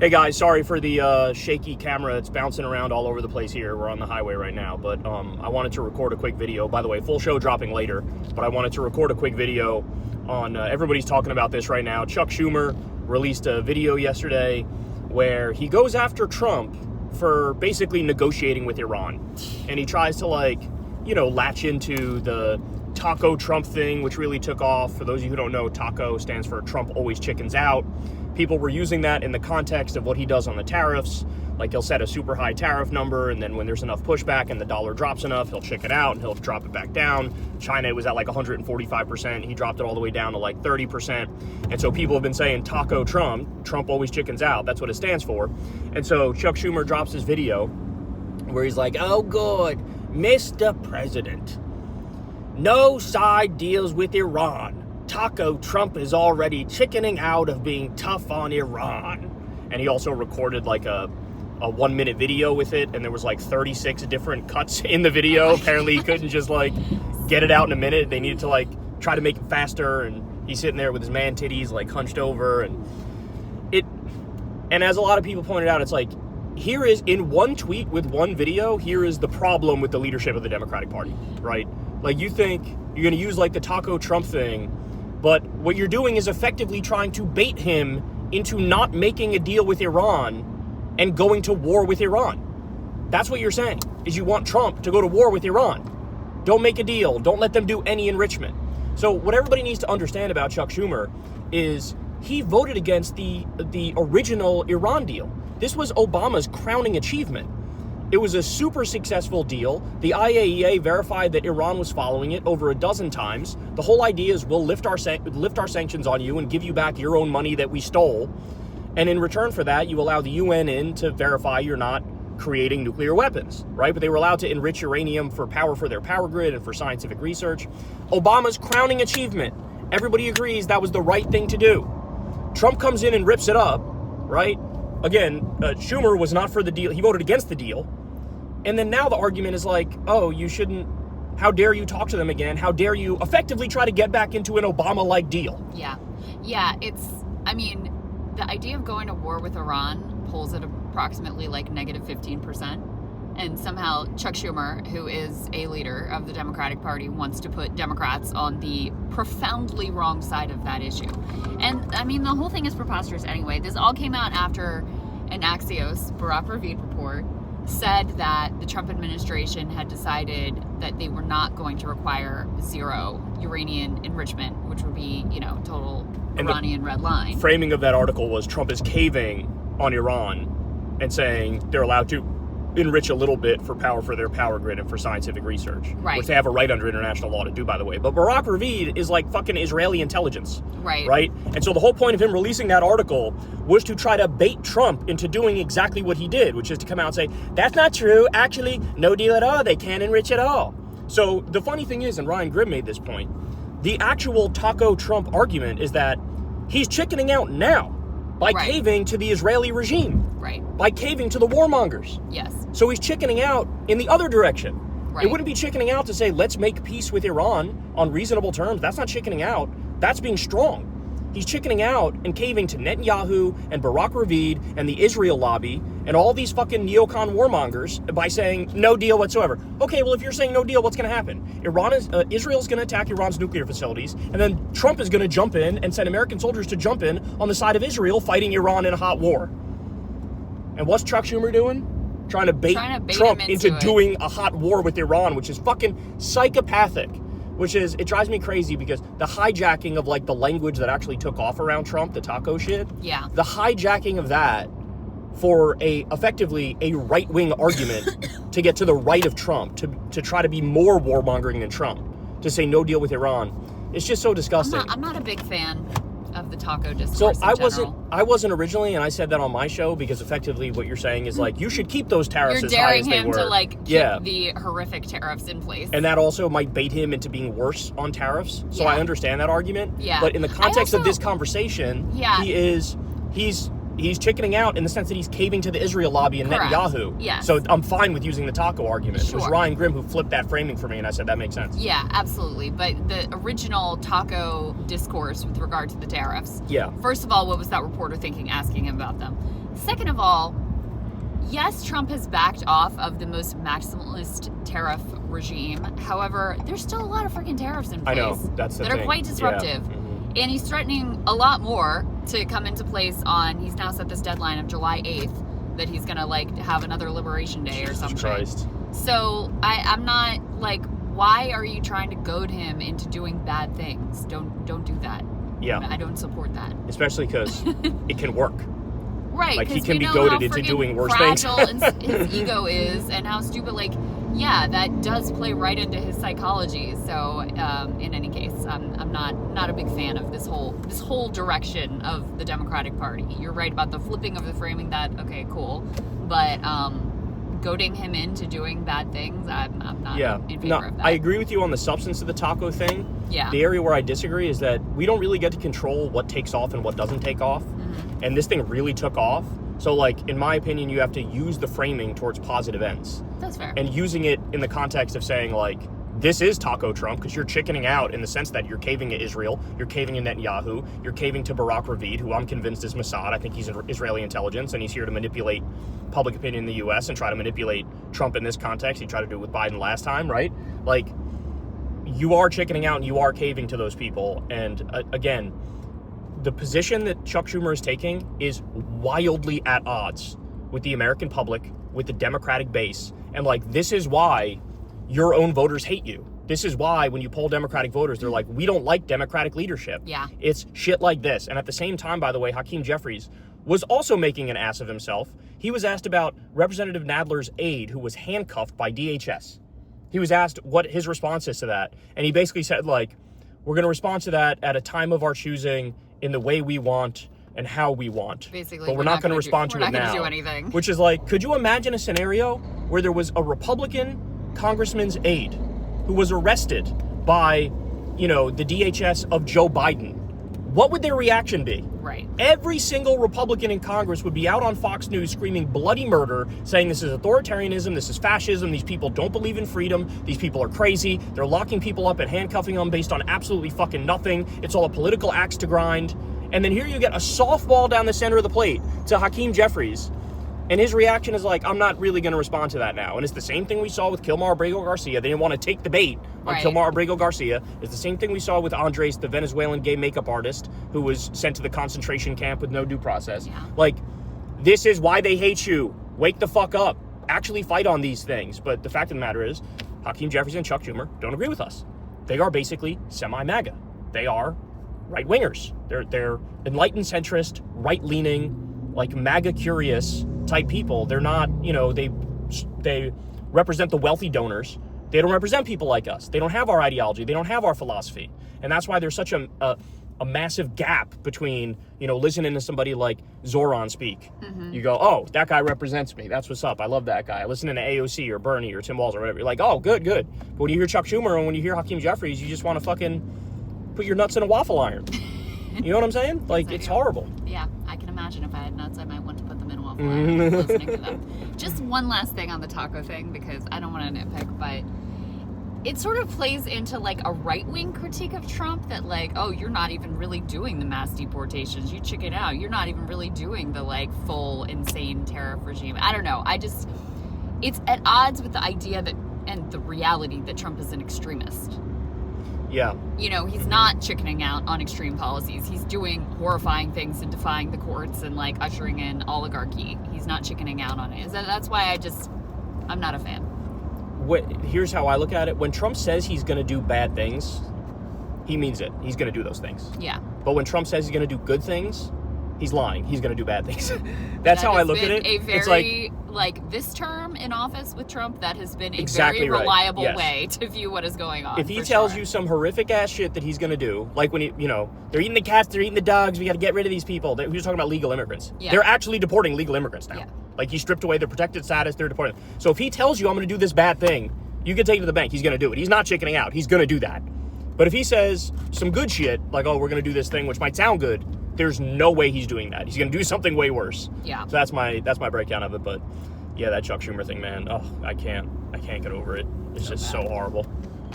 Hey guys, sorry for the shaky camera. It's bouncing around all over the place here. We're on the highway right now, but I wanted to record a quick video. By the way, full show dropping later, but I wanted to record a quick video on, everybody's talking about this right now. Chuck Schumer released a video yesterday where he goes after Trump for basically negotiating with Iran. And he tries to latch into the taco Trump thing, which really took off. For those of you who don't know, taco stands for Trump always chickens out. People were using that in the context of what he does on the tariffs. Like, he'll set a super high tariff number, and then when there's enough pushback and the dollar drops enough, he'll chicken out and he'll drop it back down. China was at like 145%. He dropped it all the way down to like 30%. And so people have been saying taco Trump, Trump always chickens out. That's what it stands for. And so Chuck Schumer drops his video where he's like, "Oh, good, Mr. President, no side deals with Iran. Taco Trump is already chickening out of being tough on Iran." And he also recorded like a 1 minute video with it, and there was like 36 different cuts in the video. Apparently he couldn't just like get it out in a minute. They needed to like try to make it faster, and he's sitting there with his man titties like hunched over, and as a lot of people pointed out, it's like, here is, in one tweet with one video, here is the problem with the leadership of the Democratic Party, right? Like, you think you're going to use like the taco Trump thing, but what you're doing is effectively trying to bait him into not making a deal with Iran and going to war with Iran. That's what you're saying, is you want Trump to go to war with Iran. Don't make a deal. Don't let them do any enrichment. So what everybody needs to understand about Chuck Schumer is he voted against the original Iran deal. This was Obama's crowning achievement. It was a super successful deal. The IAEA verified that Iran was following it over a dozen times. The whole idea is we'll lift our sanctions on you and give you back your own money that we stole. And in return for that, you allow the UN in to verify you're not creating nuclear weapons, right? But they were allowed to enrich uranium for their power grid and for scientific research. Obama's crowning achievement. Everybody agrees that was the right thing to do. Trump comes in and rips it up, right? Again, Schumer was not for the deal. He voted against the deal. And then now the argument is like, oh, you shouldn't, how dare you talk to them again? How dare you effectively try to get back into an Obama-like deal? Yeah, the idea of going to war with Iran polls at approximately like negative 15%. And somehow Chuck Schumer, who is a leader of the Democratic Party, wants to put Democrats on the profoundly wrong side of that issue. And the whole thing is preposterous anyway. This all came out after an Axios report said that the Trump administration had decided that they were not going to require zero uranium enrichment, which would be, total Iranian red line. Framing of that article was Trump is caving on Iran and saying they're allowed to enrich a little bit for their power grid and for scientific research, right, which they have a right under international law to do, by the way. But Barack Ravid is like fucking Israeli intelligence, right? And so the whole point of him releasing that article was to try to bait Trump into doing exactly what he did, which is to come out and say, that's not true, actually, no deal at all, they can't enrich at all. So the funny thing is, and Ryan Grimm made this point, the actual taco Trump argument is that he's chickening out now by caving to the Israeli regime. Right. By caving to the warmongers. Yes. So he's chickening out in the other direction. Right. It wouldn't be chickening out to say, let's make peace with Iran on reasonable terms. That's not chickening out. That's being strong. He's chickening out and caving to Netanyahu and Barack Ravid and the Israel lobby and all these fucking neocon warmongers by saying no deal whatsoever. Okay, well, if you're saying no deal, what's going to happen? Israel's going to attack Iran's nuclear facilities, and then Trump is going to jump in and send American soldiers to jump in on the side of Israel fighting Iran in a hot war. And what's Chuck Schumer doing? Trying to bait Trump into doing a hot war with Iran, which is fucking psychopathic. It drives me crazy because the hijacking of like the language that actually took off around Trump, the taco shit. Yeah. The hijacking of that for effectively a right-wing argument to get to the right of Trump, to try to be more warmongering than Trump, to say no deal with Iran. It's just so disgusting. I'm not a big fan of the taco discourse So I wasn't originally, and I said that on my show because effectively what you're saying is like, you should keep those tariffs as high as they were. You're daring him to keep the horrific taraffs in place. And that also might bait him into being worse on tariffs. So I understand that argument. Yeah. But in the context of this conversation, he's he's chickening out in the sense that he's caving to the Israel lobby and Correct. Netanyahu. Yes. So I'm fine with using the taco argument. Sure. It was Ryan Grimm who flipped that framing for me, and I said that makes sense. Yeah, absolutely. But the original taco discourse with regard to the tariffs. Yeah. First of all, what was that reporter thinking asking him about them? Second of all, yes, Trump has backed off of the most maximalist tariff regime. However, there's still a lot of freaking tariffs in place I know. That's the that thing. are quite disruptive. Yeah. And he's threatening a lot more to come into place he's now set this deadline of July 8th that he's going to have another Liberation Day or something. Christ. So I'm not why are you trying to goad him into doing bad things? Don't do that. Yeah. I don't support that. Especially because it can work. Right. Like, he 'cause can we be know goaded how into friggin' doing worse things. fragile his ego is and how stupid, yeah, that does play right into his psychology. So, in any case, I'm not a big fan of this whole direction of the Democratic Party. You're right about the flipping of the framing. That okay, cool, but goading him into doing bad things, I'm not in favor of that. I agree with you on the substance of the taco thing. Yeah. The area where I disagree is that we don't really get to control what takes off and what doesn't take off. Mm-hmm. And this thing really took off. So, in my opinion, you have to use the framing towards positive ends. That's fair. And using it in the context of saying, this is Taco Trump, because you're chickening out in the sense that you're caving to Israel, you're caving to Netanyahu, you're caving to Barak Ravid, who I'm convinced is Mossad. I think he's Israeli intelligence, and he's here to manipulate public opinion in the U.S. and try to manipulate Trump in this context. He tried to do it with Biden last time, right? You are chickening out and you are caving to those people. And again, the position that Chuck Schumer is taking is wildly at odds with the American public, with the Democratic base. And this is why your own voters hate you. This is why when you poll Democratic voters, they're like, we don't like Democratic leadership. Yeah. It's shit like this. And at the same time, by the way, Hakeem Jeffries was also making an ass of himself. He was asked about Representative Nadler's aide who was handcuffed by DHS. He was asked what his response is to that. And he basically said, we're going to respond to that at a time of our choosing, in the way we want and how we want. Basically, but we're not going to respond to it now. We're not going to do anything. Which is could you imagine a scenario where there was a Republican congressman's aide who was arrested by, the DHS of Joe Biden? What would their reaction be? Right. Every single Republican in Congress would be out on Fox News screaming bloody murder, saying this is authoritarianism, this is fascism, these people don't believe in freedom, these people are crazy, they're locking people up and handcuffing them based on absolutely fucking nothing, it's all a political axe to grind. And then here you get a softball down the center of the plate to Hakeem Jeffries, and his reaction is I'm not really going to respond to that now. And it's the same thing we saw with Kilmar Abrego Garcia. They didn't want to take the bait on Right. Kilmar Abrego Garcia. It's the same thing we saw with Andres, the Venezuelan gay makeup artist who was sent to the concentration camp with no due process. Yeah. This is why they hate you. Wake the fuck up. Actually fight on these things. But the fact of the matter is, Hakeem Jeffries and Chuck Schumer don't agree with us. They are basically semi-MAGA. They are right-wingers. They're enlightened centrist, right-leaning, MAGA-curious type people. They're not, they represent the wealthy donors. They don't represent people like us. They don't have our ideology. They don't have our philosophy. And that's why there's such a massive gap between, listening to somebody like Zoran speak. Mm-hmm. You go, oh, that guy represents me. That's what's up. I love that guy. Listening to AOC or Bernie or Tim Walz or whatever. You're like, oh, good. But when you hear Chuck Schumer and when you hear Hakeem Jeffries, you just want to fucking put your nuts in a waffle iron. You know what I'm saying? It's horrible. Yeah, I can imagine if I had nuts, I might want to put them in a waffle iron listening to them. Just one last thing on the taco thing, because I don't want to nitpick, but it sort of plays into a right-wing critique of Trump that oh, you're not even really doing the mass deportations. You chicken out. You're not even really doing the full insane tariff regime. I don't know. It's at odds with the idea that and the reality that Trump is an extremist. Yeah. He's not chickening out on extreme policies. He's doing horrifying things and defying the courts and ushering in oligarchy. He's not chickening out on it. That's why I'm not a fan. Here's how I look at it. When Trump says he's going to do bad things, he means it. He's going to do those things. Yeah. But when Trump says he's going to do good things, he's lying. He's going to do bad things. That's how I look at it. A very, this term in office with Trump, that has been a very right. reliable Yes. way to view what is going on. If he tells you some horrific ass shit that he's going to do, when they're eating the cats, they're eating the dogs, we got to get rid of these people. He was talking about legal immigrants. Yeah. They're actually deporting legal immigrants now. Yeah. He stripped away their protected status, they're deporting them. So if he tells you I'm going to do this bad thing, you can take it to the bank. He's going to do it. He's not chickening out. He's going to do that. But if he says some good shit, oh, we're going to do this thing, which might sound good, there's no way he's doing that. He's going to do something way worse. Yeah. So that's my breakdown of it. But yeah, that Chuck Schumer thing, man. Oh, I can't get over it. It's just so horrible.